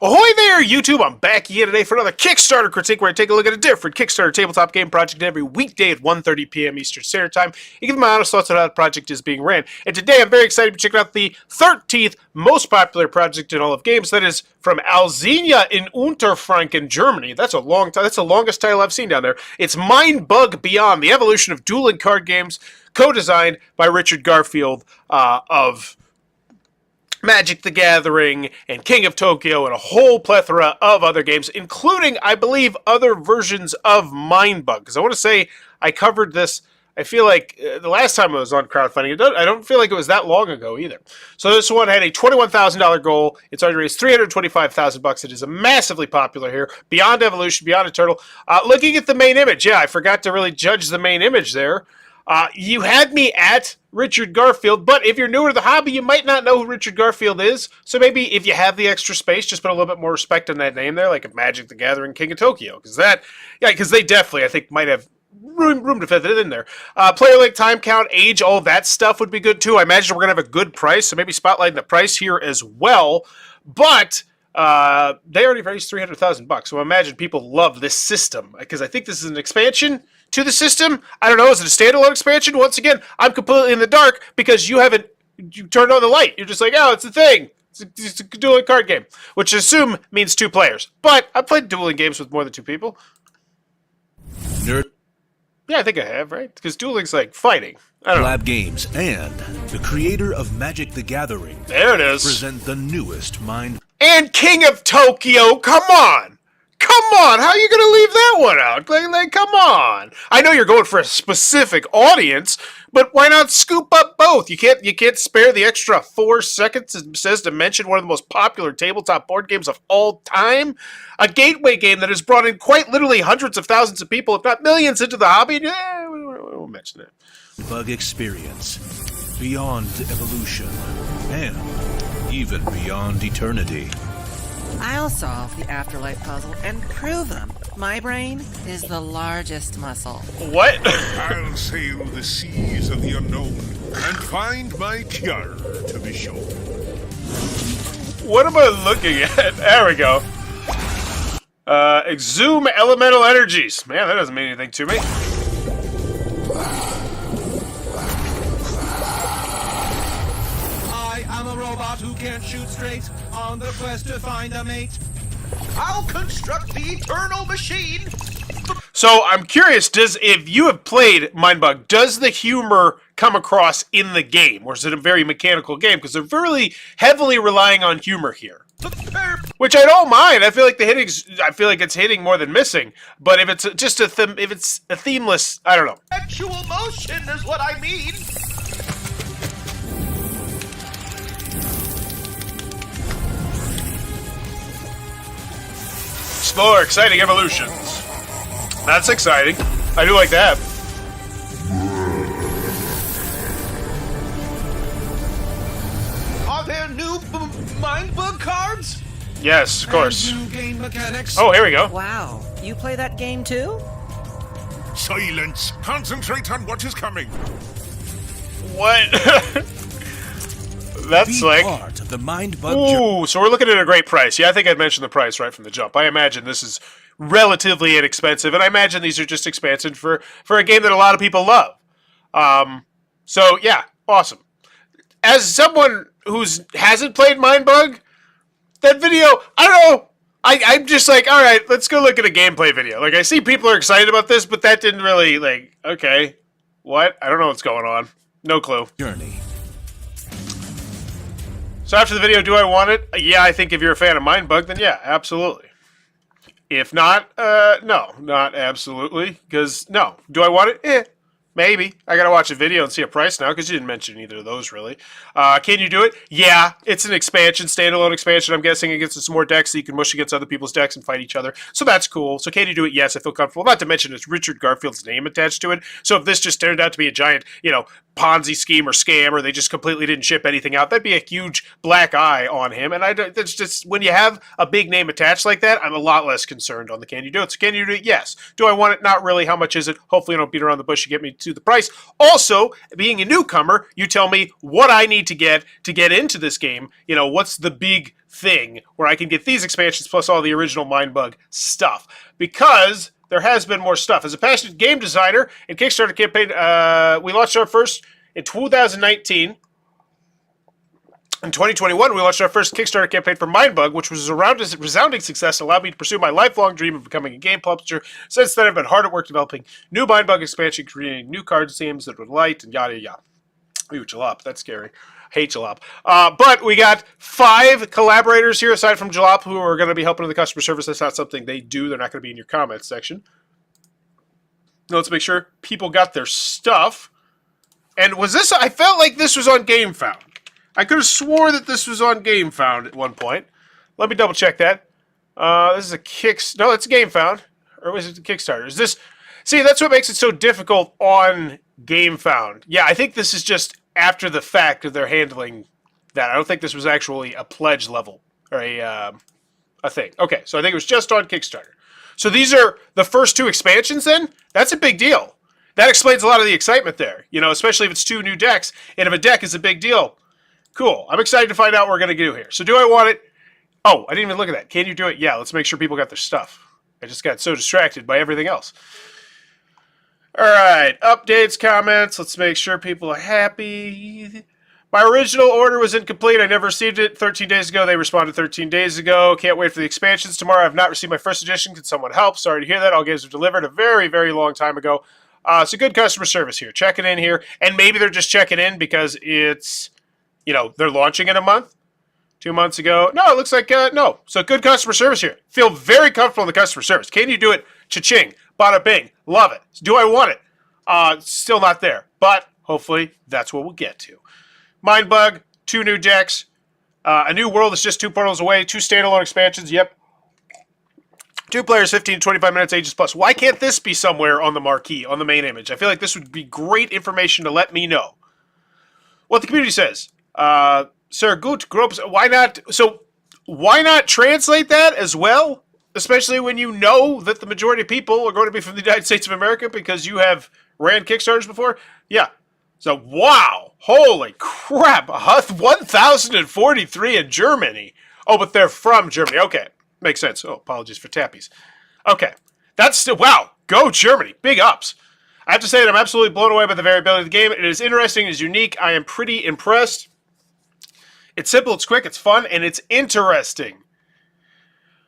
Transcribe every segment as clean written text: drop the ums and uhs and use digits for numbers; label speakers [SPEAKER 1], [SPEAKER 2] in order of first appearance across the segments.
[SPEAKER 1] Ahoy there, YouTube! I'm back again today for another Kickstarter critique where I take a look at a different Kickstarter tabletop game project every weekday at 1:30 p.m. Eastern Standard Time and give my honest thoughts on how the project is being ran. And today I'm very excited to check out the 13th most popular project in all of games. That is from Alzenia in Unterfranken, Germany. That's a long time. That's the longest title I've seen down there. It's Mindbug Beyond, the evolution of dueling card games, co-designed by Richard Garfield of Magic the Gathering, and King of Tokyo, and a whole plethora of other games, including, I believe, other versions of Mindbug. Because I want to say I covered this, I feel like, the last time I was on crowdfunding. I don't feel like it was that long ago either. So this one had a $21,000 goal. It's already raised $325,000. It is a massively popular here. Beyond Evolution, Beyond Eternal. Looking at the main image, yeah, I forgot to really judge the main image there. You had me at Richard Garfield, but if you're newer to the hobby, you might not know who Richard Garfield is. So maybe if you have the extra space, just put a little bit more respect on that name there, like a Magic the Gathering, King of Tokyo, because they definitely, I think, might have room to fit it in there. Player link, time count, age, all of that stuff would be good too. I imagine we're gonna have a good price, so maybe spotlighting the price here as well. But they already raised $300,000, so I imagine people love this system because I think this is an expansion to the system. I don't know, is it a standalone expansion? Once again, I'm completely in the dark because you turned on the light. You're just like, oh, it's a thing. It's a dueling card game, which I assume means 2 players. But I've played dueling games with more than 2 people.
[SPEAKER 2] Nerd.
[SPEAKER 1] Yeah, I think I have, right? Because dueling's like fighting. I don't know.
[SPEAKER 2] Lab Games and the creator of Magic the Gathering.
[SPEAKER 1] There it is.
[SPEAKER 2] Present the newest Mind.
[SPEAKER 1] And King of Tokyo, come on! Come on, how are you going to leave that one out? Like, come on. I know you're going for a specific audience, but why not scoop up both? You can't spare the extra 4 seconds it says to mention one of the most popular tabletop board games of all time? A gateway game that has brought in quite literally hundreds of thousands of people, if not millions, into the hobby. Yeah, we won't mention it.
[SPEAKER 2] Bug experience, beyond evolution, and even beyond eternity.
[SPEAKER 3] I'll solve the afterlife puzzle and prove them. My brain is the largest muscle.
[SPEAKER 1] What?
[SPEAKER 4] I'll sail the seas of the unknown and find my tiara to be sure.
[SPEAKER 1] What am I looking at? There we go. Exhume elemental energies. Man, that doesn't mean anything to me.
[SPEAKER 5] I'm a robot who can't shoot straight on the quest to find a mate. I'll construct the eternal machine.
[SPEAKER 1] So I'm curious, if you have played Mindbug, does the humor come across in the game, or is it a very mechanical game? Because they're really heavily relying on humor here, which I don't mind. I feel like it's hitting more than missing. But if it's just if it's a themeless, I don't know.
[SPEAKER 5] Actual motion is what I mean.
[SPEAKER 1] Explore exciting evolutions. That's exciting. I do like that.
[SPEAKER 5] Are there new Mindbug cards?
[SPEAKER 1] Yes, of course.
[SPEAKER 5] And new game mechanics?
[SPEAKER 1] Oh, here we go.
[SPEAKER 3] Wow, you play that game too?
[SPEAKER 4] Silence! Concentrate on what is coming.
[SPEAKER 1] What? That's
[SPEAKER 2] Be
[SPEAKER 1] like...
[SPEAKER 2] part of the Mindbug.
[SPEAKER 1] Ooh, so we're looking at a great price. Yeah, I think I'd mentioned the price right from the jump. I imagine this is relatively inexpensive, and I imagine these are just expansion for a game that a lot of people love. So, yeah, awesome. As someone who hasn't played Mindbug, that video, I don't know, I'm just like, all right, let's go look at a gameplay video. Like, I see people are excited about this, but that didn't really, like, okay, what? I don't know what's going on. No clue.
[SPEAKER 2] Journey.
[SPEAKER 1] So after the video, do I want it? Yeah, I think if you're a fan of Mindbug, then yeah, absolutely. If not, no, not absolutely. Because, no. Do I want it? Maybe. I gotta watch a video and see a price now, because you didn't mention either of those, really. Can you do it? Yeah, it's an expansion, standalone expansion. I'm guessing it gets some more decks, so you can mush against other people's decks and fight each other. So that's cool. So can you do it? Yes, I feel comfortable. Not to mention it's Richard Garfield's name attached to it. So if this just turned out to be a giant, Ponzi scheme or scam, or they just completely didn't ship anything out, that'd be a huge black eye on him. And that's just, when you have a big name attached like that, I'm a lot less concerned on the can you do it. So can you do it? Yes. Do I want it? Not really. How much is it? Hopefully I don't beat around the bush to get me to the price. Also, being a newcomer, you tell me what I need to get into this game. You know, what's the big thing where I can get these expansions plus all the original Mindbug stuff. Because there has been more stuff. As a passionate game designer and Kickstarter campaign, we launched our first in 2019. In 2021, we launched our first Kickstarter campaign for Mindbug, which was a resounding success and allowed me to pursue my lifelong dream of becoming a game publisher. Since then, I've been hard at work developing new Mindbug expansion, creating new card themes that would light, and yada yada. Ooh, Jalop, that's scary. Hate Jalop. But we got 5 collaborators here, aside from Jalop, who are going to be helping with the customer service. That's not something they do. They're not going to be in your comments section. Now, let's make sure people got their stuff. And was this... I felt like this was on GameFound. I could have swore that this was on GameFound at one point. Let me double check that. This is a No, it's GameFound. Or was it the Kickstarter? Is this... See, that's what makes it so difficult on GameFound. Yeah, I think this is just after the fact that they're handling that. I don't think this was actually a pledge level or a thing. Okay, so I think it was just on Kickstarter. So these are the first 2 expansions then? That's a big deal. That explains a lot of the excitement there. You know, especially if it's 2 new decks. And if a deck is a big deal... Cool. I'm excited to find out what we're going to do here. So do I want it? Oh, I didn't even look at that. Can you do it? Yeah, let's make sure people got their stuff. I just got so distracted by everything else. All right. Updates, comments. Let's make sure people are happy. My original order was incomplete. I never received it 13 days ago. They responded 13 days ago. Can't wait for the expansions tomorrow. I've not received my first edition. Can someone help? Sorry to hear that. All games were delivered a very, very long time ago. So good customer service here. Checking in here. And maybe they're just checking in because it's... You know, they're launching in a month, 2 months ago. No, it looks like, no. So good customer service here. Feel very comfortable in the customer service. Can you do it? Cha-ching. Bada bing. Love it. Do I want it? Still not there. But hopefully that's what we'll get to. Mindbug, 2 new decks. A new world is just 2 portals away. 2 standalone expansions. Yep. 2 players, 15 to 25 minutes, ages plus. Why can't this be somewhere on the marquee, on the main image? I feel like this would be great information to let me know what the community says. Sir Gut Gropes, why not translate that as well? Especially when you know that the majority of people are going to be from the United States of America because you have ran Kickstarters before? Yeah. So, wow. Holy crap. 1,043 in Germany. Oh, but they're from Germany. Okay. Makes sense. Oh, apologies for tappies. Okay. That's still, wow. Go Germany. Big ups. I have to say that I'm absolutely blown away by the variability of the game. It is interesting. It is unique. I am pretty impressed. It's simple, it's quick, it's fun, and it's interesting.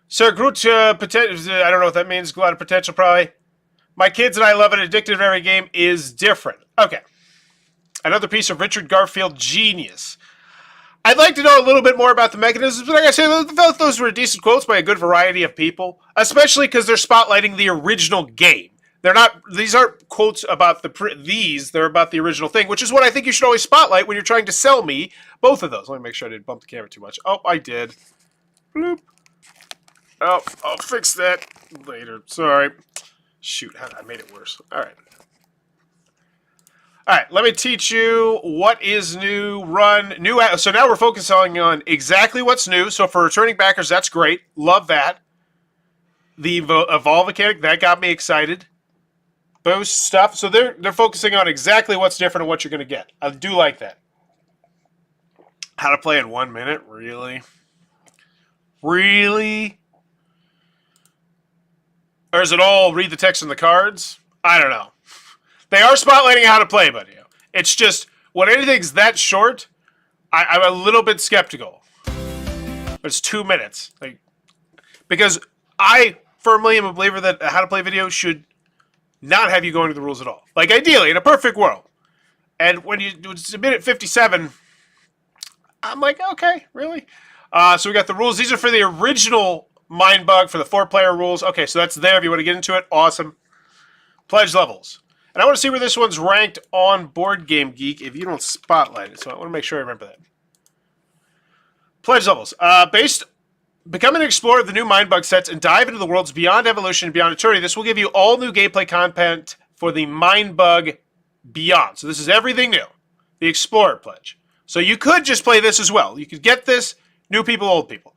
[SPEAKER 1] Sir Groot, I don't know what that means. A lot of potential, probably. My kids and I love it. Addicted to every game is different. Okay. Another piece of Richard Garfield genius. I'd like to know a little bit more about the mechanisms, but like I said, those were decent quotes by a good variety of people, especially because they're spotlighting the original game. These aren't quotes about they're about the original thing, which is what I think you should always spotlight when you're trying to sell me both of those. Let me make sure I didn't bump the camera too much. Oh, I did. Bloop. Oh, I'll fix that later. Sorry. Shoot, I made it worse. All right. All right, let me teach you what is new, so now we're focusing on exactly what's new. So for returning backers, that's great. Love that. The Evolve mechanic, that got me excited. Boost stuff. So they're focusing on exactly what's different and what you're going to get. I do like that. How to play in 1 minute? Really? Really? Or is it all read the text in the cards? I don't know. They are spotlighting how to play, but it's just, when anything's that short, I'm a little bit skeptical. It's 2 minutes. Because I firmly am a believer that a how to play video should not have you go into the rules at all. Like, ideally, in a perfect world. And when it's a minute 57, I'm like, okay, really? So we got the rules. These are for the original Mindbug, for the 4-player rules. Okay, so that's there if you want to get into it. Awesome. Pledge levels. And I want to see where this one's ranked on Board Game Geek if you don't spotlight it. So I want to make sure I remember that. Pledge levels. Become an explorer of the new Mindbug sets and dive into the worlds beyond evolution and beyond eternity. This will give you all new gameplay content for the Mindbug Beyond. So this is everything new. The Explorer Pledge. So you could just play this as well. You could get this, new people, old people.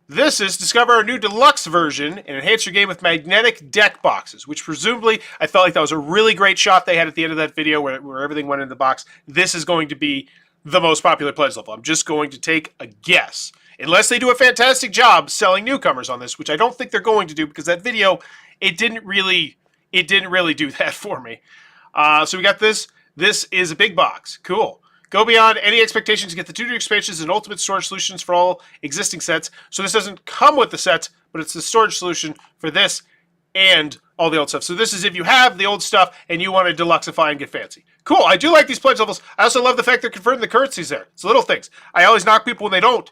[SPEAKER 1] This is discover our new deluxe version and enhance your game with magnetic deck boxes, which presumably, I felt like that was a really great shot they had at the end of that video where everything went in the box. This is going to be the most popular pledge level. I'm just going to take a guess. Unless they do a fantastic job selling newcomers on this, which I don't think they're going to do because that video, it didn't really do that for me. So we got this. This is a big box. Cool. Go beyond any expectations to get the 2 new expansions and ultimate storage solutions for all existing sets. So this doesn't come with the sets, but it's the storage solution for this and all the old stuff. So this is if you have the old stuff and you want to deluxify and get fancy. Cool. I do like these pledge levels. I also love the fact they're converting the currencies there. It's little things. I always knock people when they don't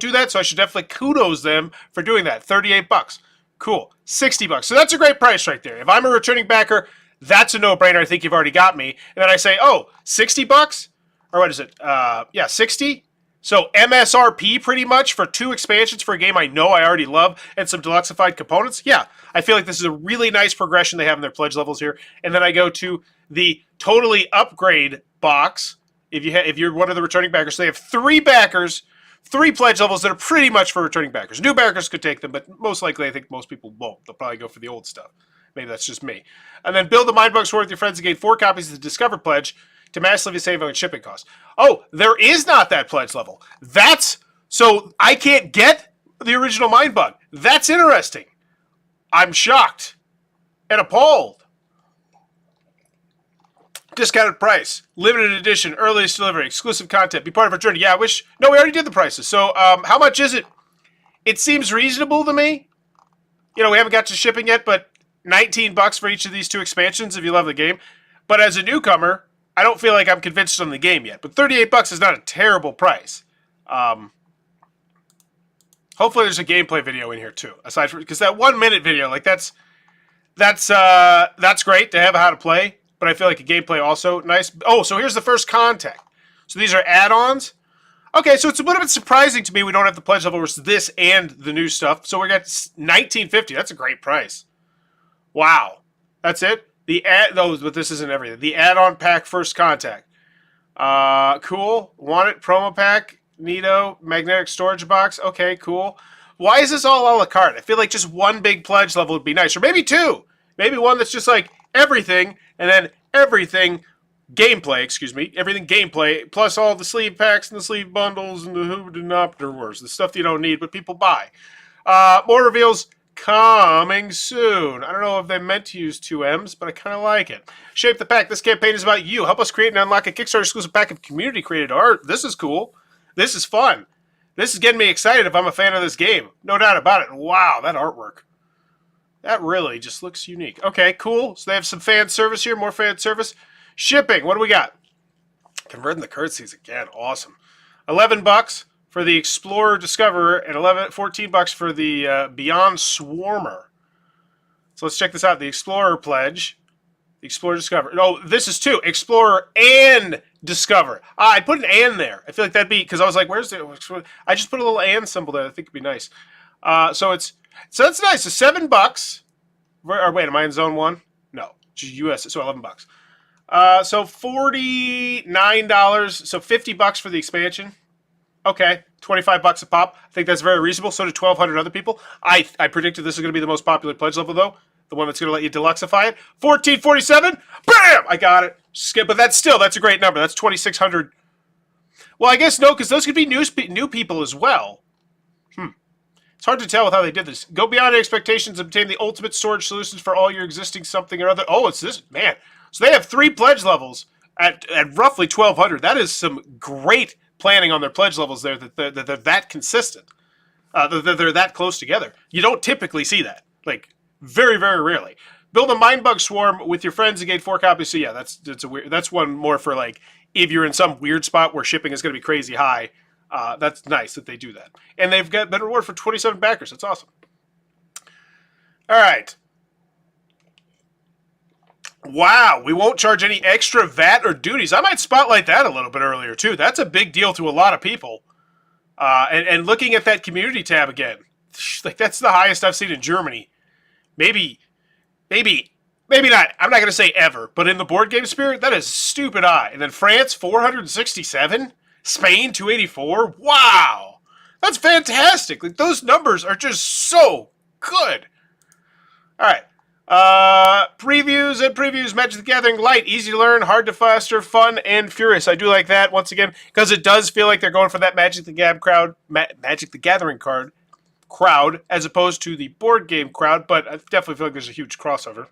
[SPEAKER 1] do that, so I should definitely kudos them for doing that. $38. Cool. $60. So that's a great price right there. If I'm a returning backer, that's a no-brainer. I think you've already got me. And then I say, oh, $60? Or what is it? Yeah, 60. So MSRP pretty much for 2 expansions for a game I know I already love and some deluxified components. Yeah, I feel like this is a really nice progression they have in their pledge levels here. And then I go to the totally upgrade box. If you're one of the returning backers, so they have 3 backers, 3 pledge levels that are pretty much for returning backers. New backers could take them, but most likely I think most people won't. They'll probably go for the old stuff. Maybe that's just me. And then build the Mindbugs War with your friends and gain 4 copies of the Discover Pledge to massively save on shipping costs. Oh, there is not that pledge level. So I can't get the original Mindbug. That's interesting. I'm shocked and appalled. Discounted price, limited edition, earliest delivery, exclusive content, be part of our journey. Yeah, no, we already did the prices. So how much is it? It seems reasonable to me. We haven't got to shipping yet, but $19 for each of these 2 expansions if you love the game. But as a newcomer, I don't feel like I'm convinced on the game yet, but $38 is not a terrible price. Hopefully there's a gameplay video in here too, aside from because that 1-minute video, like that's great to have how to play, but I feel like a gameplay also nice. Oh, so here's the first contact. So these are add-ons. Okay, so it's a little bit surprising to me we don't have the pledge level versus this and the new stuff. So we got $19.50. That's a great price. Wow, that's it. But this isn't everything. The add-on pack first contact. Cool. Want it? Promo pack. Neato. Magnetic storage box. Okay, cool. Why is this all a la carte? I feel like just 1 big pledge level would be nice. Or maybe 2. Maybe one that's just like everything, and then everything gameplay, everything gameplay, plus all the sleeve packs and the sleeve bundles and the Hoobadinopter the stuff that you don't need, but people buy. More reveals coming soon. I don't know if they meant to use 2 M's, but I kind of like it. Shape the pack. This campaign is about you. Help us create and unlock a Kickstarter exclusive pack of community-created art. This is cool. This is fun. This is getting me excited if I'm a fan of this game. No doubt about it. Wow, that artwork. That really just looks unique. Okay, cool. So they have some fan service here. More fan service. Shipping. What do we got? Converting the currencies again. Awesome. $11 for the Explorer Discoverer and $14 for the Beyond Swarmer. So let's check this out. The Explorer Pledge. The Explorer Discover. No, this is 2. Explorer and Discover. I put an and there. I feel like that'd be, because I was like, where's the, I just put a little and symbol there. I think it'd be nice. So that's nice. So $7. Or wait, am I in zone 1? No. US, so $11. So $49. So $50 for the expansion. Okay, $25 a pop. I think that's very reasonable. So did 1,200 other people. I predicted this is going to be the most popular pledge level, though. The one that's going to let you deluxify it. $14.47. Bam! I got it. Skip, but that's a great number. That's 2,600. Well, I guess no, because those could be new people as well. It's hard to tell with how they did this. Go beyond expectations. Obtain the ultimate storage solutions for all your existing something or other. Oh, it's this, man. So they have 3 pledge levels at roughly 1,200. That is some great planning on their pledge levels there, that they're that consistent, that they're that close together. You don't typically see that, like very, very rarely. Build a Mindbug swarm with your friends and gain 4 copies. So yeah, that's one more for like if you're in some weird spot where shipping is going to be crazy high. That's nice that they do that, and they've got better reward for 27 backers. That's awesome. All right. Wow, we won't charge any extra VAT or duties. I might spotlight that a little bit earlier, too. That's a big deal to a lot of people. And looking at that community tab again, like that's the highest I've seen in Germany. Maybe not. I'm not going to say ever, but in the board game spirit, that is stupid high. And then France, 467. Spain, 284. Wow. That's fantastic. Like, those numbers are just so good. All right. Previews. Magic the Gathering Light. Easy to learn, hard to faster, fun, and furious. I do like that, once again, because it does feel like they're going for that Magic the Gathering card crowd, as opposed to the board game crowd, but I definitely feel like there's a huge crossover.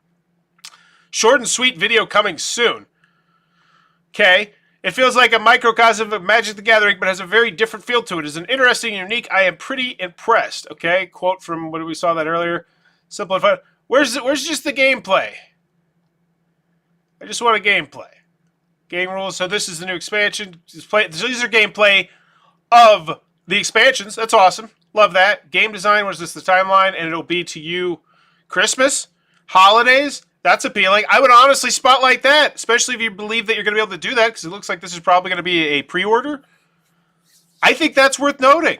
[SPEAKER 1] Short and sweet video coming soon. Okay. It feels like a microcosm of Magic the Gathering, but has a very different feel to it. It's an interesting and unique. I am pretty impressed. Okay. Quote from what we saw that earlier. Simple and fun. Where's just the gameplay? I just want a gameplay. Game rules. So this is the new expansion. So these are gameplay of the expansions. That's awesome. Love that. Game design. Was this the timeline? And it'll be to you Christmas, holidays. That's appealing. I would honestly spotlight that, especially if you believe that you're going to be able to do that, because it looks like this is probably going to be a pre-order. I think that's worth noting.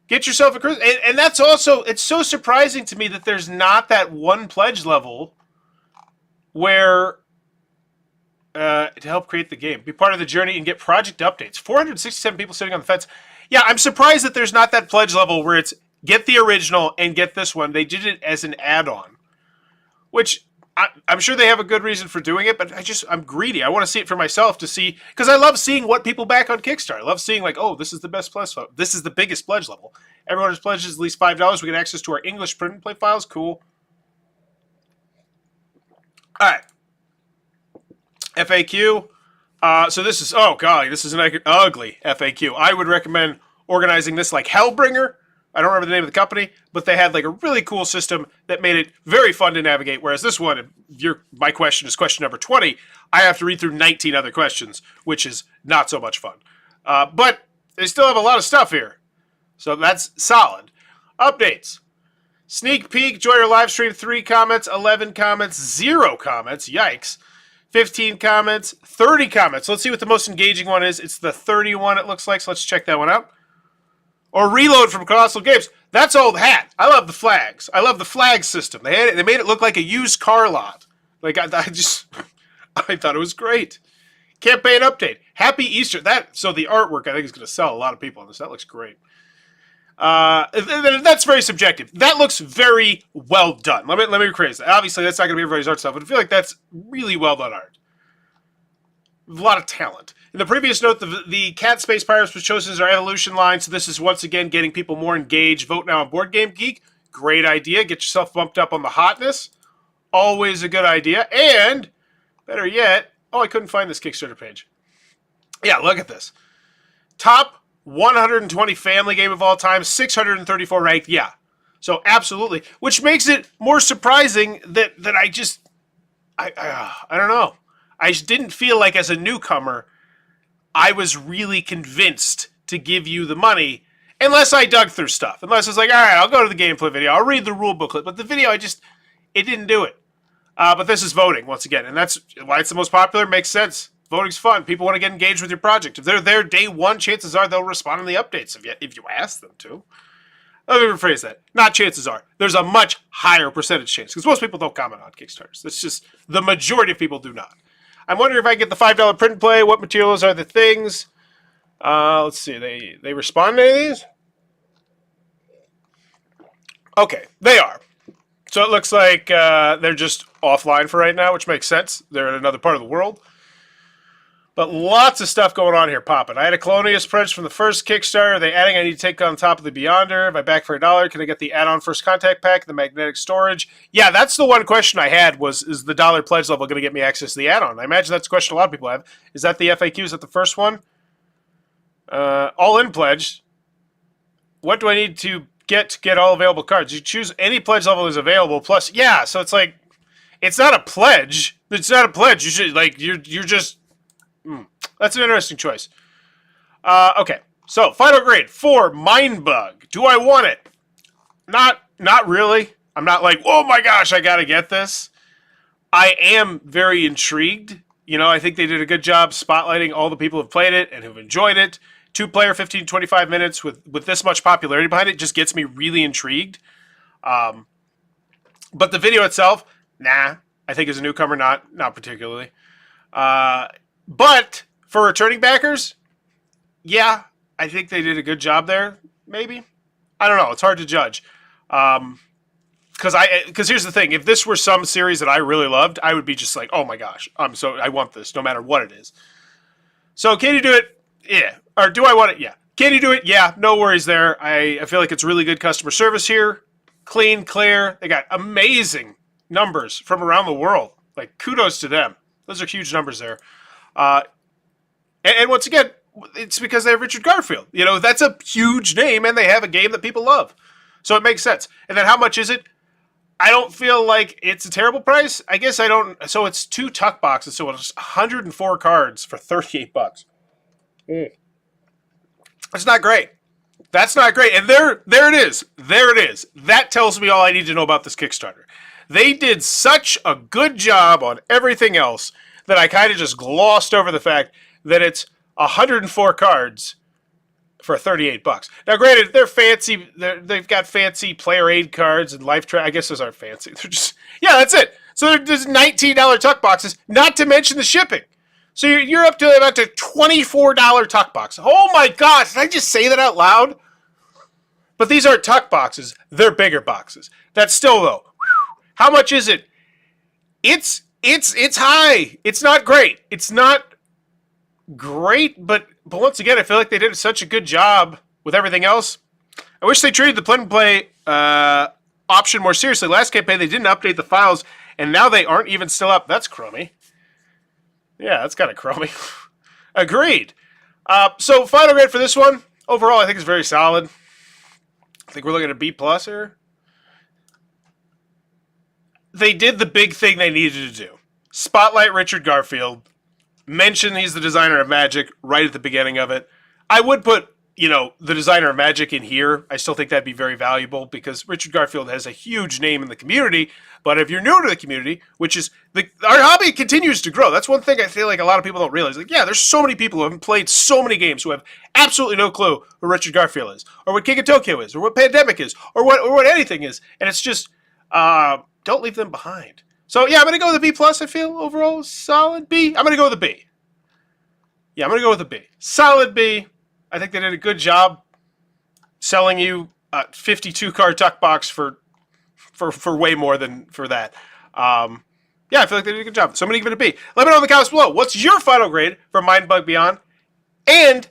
[SPEAKER 1] Get yourself a Christmas. And that's also, it's so surprising to me that there's not that one pledge level where, to help create the game, be part of the journey and get project updates. 467 people sitting on the fence. Yeah, I'm surprised that there's not that pledge level where it's get the original and get this one. They did it as an add-on. Which, I'm sure they have a good reason for doing it, but I'm greedy. I want to see it for myself to see, because I love seeing what people back on Kickstarter. I love seeing, like, oh, this is the best pledge level. This is the biggest pledge level. Everyone who's pledges at least $5. We get access to our English print and play files. Cool. All right. FAQ. So this is, oh, golly, this is an ugly FAQ. I would recommend organizing this like Hellbringer. I don't remember the name of the company, but they had like a really cool system that made it very fun to navigate. Whereas this one, my question is question number 20. I have to read through 19 other questions, which is not so much fun. But they still have a lot of stuff here. So that's solid. Updates. Sneak peek, join our live stream, 3 comments, 11 comments, 0 comments. Yikes. 15 comments, 30 comments. Let's see what the most engaging one is. It's the 31, it looks like. So let's check that one out. Or Reload from Colossal Games. That's old hat. I love the flags. I love the flag system. They made it look like a used car lot. Like I thought it was great. Campaign update. Happy Easter. So the artwork I think is going to sell a lot of people on this. That looks great. That's very subjective. That looks very well done. Let me rephrase that. Obviously, that's not going to be everybody's art style, but I feel like that's really well done art. A lot of talent. In the previous note, the Cat Space Pirates was chosen as our evolution line, so this is once again getting people more engaged. Vote now on Board Game Geek. Great idea. Get yourself bumped up on the hotness. Always a good idea. And, better yet, I couldn't find this Kickstarter page. Yeah, look at this. Top 120 family game of all time, 634 ranked. Yeah. So, absolutely. Which makes it more surprising that I don't know. I just didn't feel like as a newcomer, I was really convinced to give you the money unless I dug through stuff. Unless it's like, all right, I'll go to the gameplay video. I'll read the rule booklet. But the video, it didn't do it. But this is voting, once again. And that's why it's the most popular. Makes sense. Voting's fun. People want to get engaged with your project. If they're there day one, chances are they'll respond in the updates if you ask them to. Let me rephrase that. Not chances are. There's a much higher percentage chance. Because most people don't comment on Kickstarters. That's just the majority of people do not. I'm wondering if I can get the $5 print and play. What materials are the things? Let's see. They respond to any of these? Okay, they are. So it looks like they're just offline for right now, which makes sense. They're in another part of the world. But lots of stuff going on here popping. I had a Colonius Prince from the first Kickstarter. Are they adding I need to take on top of the Beyonder? If I back for $1, can I get the add-on First Contact Pack, the magnetic storage? Yeah, that's the one question I had was, is the $1 pledge level going to get me access to the add-on? I imagine that's a question a lot of people have. Is that the FAQ? Is that the first one? All-in pledge. What do I need to get all available cards? You choose any pledge level is available. Plus, yeah, so it's like, it's not a pledge. It's not a pledge. You should, like, you're just... That's an interesting choice. Okay, so final grade for Mindbug. Do I want it? Not really. I'm not like, oh my gosh, I gotta get this. I am very intrigued. You know, I think they did a good job spotlighting all the people who've played it and who've enjoyed it. 2-player, 15, 25 minutes with this much popularity behind it just gets me really intrigued. But the video itself, nah. I think as a newcomer, not particularly. But for returning backers, yeah, I think they did a good job there. maybe. I don't know. It's hard to judge. Because here's the thing: if this were some series that I really loved, I would be just like, oh my gosh, I want this no matter what it is. So can you do it? Yeah. Or do I want it? Yeah. Can you do it? Yeah. No worries there. I feel like it's really good customer service here. Clean, clear. They got amazing numbers from around the world. Like, kudos to them. Those are huge numbers there. And once again, it's because they have Richard Garfield. You know, that's a huge name, and they have a game that people love. So it makes sense. And then how much is it? I don't feel like it's a terrible price. I guess I don't. So it's 2 tuck boxes, so it's 104 cards for $38. That's not great. That's not great. And there it is. There it is. That tells me all I need to know about this Kickstarter. They did such a good job on everything else that I kind of just glossed over the fact that it's 104 cards for $38. Now, granted, they're fancy. They've got fancy player aid cards and life track. I guess those aren't fancy. They're just, yeah, that's it. So there's $19 tuck boxes, not to mention the shipping. So you're up to about a $24 tuck box. Oh my God, did I just say that out loud? But these aren't tuck boxes. They're bigger boxes. That's still, though. How much is it? It's high. It's not great. It's not great, but once again, I feel like they did such a good job with everything else. I wish they treated the plug and play option more seriously. Last campaign, they didn't update the files, and now they aren't even still up. That's crummy. Yeah, that's kind of crummy. Agreed. So final grade for this one. Overall, I think it's very solid. I think we're looking at a B+ here. They did the big thing they needed to do. Spotlight Richard Garfield. Mention he's the designer of Magic right at the beginning of it. I would put, the designer of Magic in here. I still think that'd be very valuable because Richard Garfield has a huge name in the community. But if you're new to the community, which is our hobby continues to grow. That's one thing I feel like a lot of people don't realize. Like, yeah, there's so many people who haven't played so many games who have absolutely no clue who Richard Garfield is, or what King of Tokyo is, or what Pandemic is, or what anything is. And it's just don't leave them behind. So yeah, I'm gonna go with a B+. I feel overall solid B. I'm gonna go with a B. Yeah, I'm gonna go with a B. Solid B. I think they did a good job selling you a 52 card tuck box for way more than for that. Yeah, I feel like they did a good job. So I'm going to give it a B. Let me know in the comments below. What's your final grade for Mindbug Beyond? And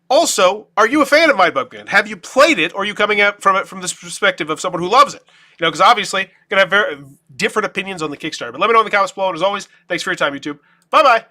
[SPEAKER 1] also, are you a fan of Mindbug Beyond? Have you played it, or are you coming at from it from this perspective of someone who loves it? Because obviously, you're going to have very different opinions on the Kickstarter. But let me know in the comments below. And as always, thanks for your time, YouTube. Bye-bye.